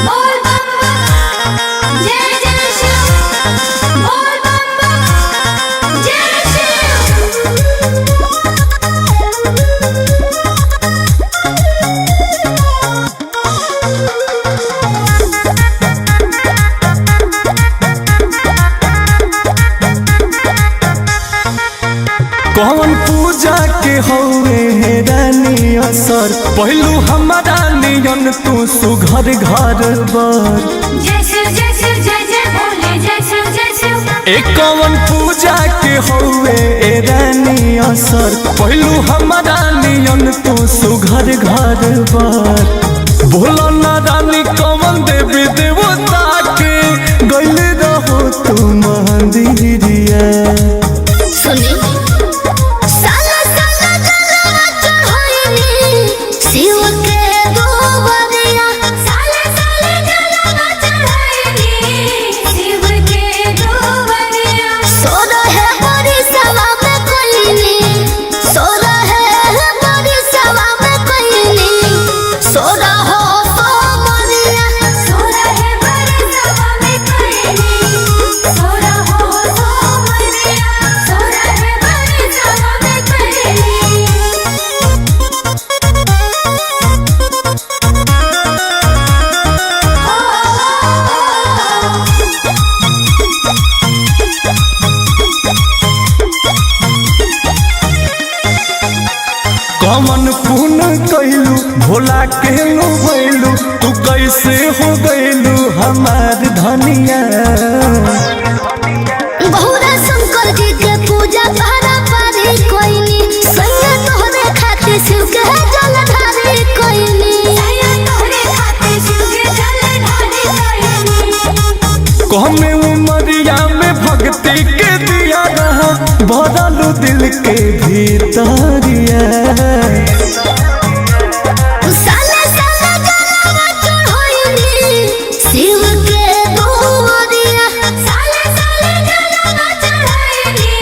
बोल बम बम जय जय शिव बोल बम बम जय शिव। कौन पूजा के हौवे हे रानी असर पहलू हमारा नियन तू सुघर घर बर। जय शिव जय शिव जय जय भोले जय शिव जय शिव। एक कौन पूजा के हौवे ए रानी असर पहलू हमारा नियन तू सुघर घर बर। भोला ना रानी कौन देवी देवता के गइल रहो तू मंदिरिया। सुनी साला साला जलवा चढ़ाईनी शिव के गोबरिया। साला साला जलवा चढ़ाईनी शिव के गोबरिया। सोरा है बड़ी सवा में कोईनी सोरा है बड़ी सवा में कोईनी सोरा हो तो मरिया। सोरा है बड़ी सवा में कोईनी सोरा हो तो मरिया। सोरा है बड़ी सवा में कोईनी। कमन पुन कैलू भोला के लो भैलू तू कैसे हो गैलू हमार धनिया। बहुरा शंकर जी के पूजा पारा पारी कोइनी सैया तोहरे खातिर शिव के जल ढारी कोइनी। सैया तोहरे खातिर शिव के जल ढारी कोइनी। कहमे उमरिया में भक्ति के दिया रहा भरलू दिल के भीतरिया। साला साला जलवा चढ़ाईनी शिव के गोबरिया। साला साला जलवा चढ़ाईनी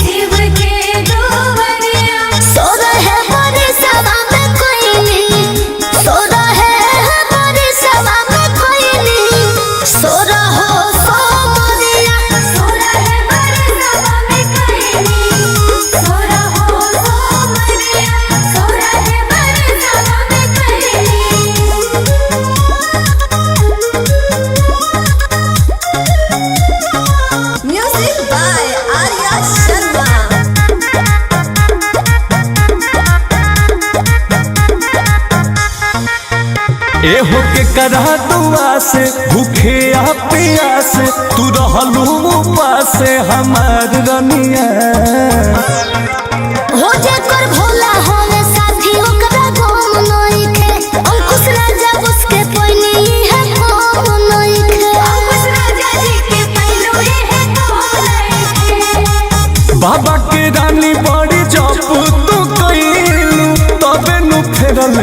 शिव के गोबरिया। सोरा है बड़ी सवा में कोईनी सोरा है बड़ी सवा में कोईनी सोरा हो सो मरिया। सोरा है बड़ी सवा में कोईनी सोरा हो सो मरिया। सोरा है बड़ी सवा में कोईनी। Music by Arya Sharma। ए हो के करा दुआ से भूखे आ प्यास तू रहलू उपास हमार रनिया। हो जेकर भोला होवे साथी ओकरा गम नइखे। अंकुश राजा उसके पैनी है गम नइखे। अंकुश राजा जी के पैलो है गम नइखे। बाबा के रानी बड़ी जप तू कैलू तबे नु फेरल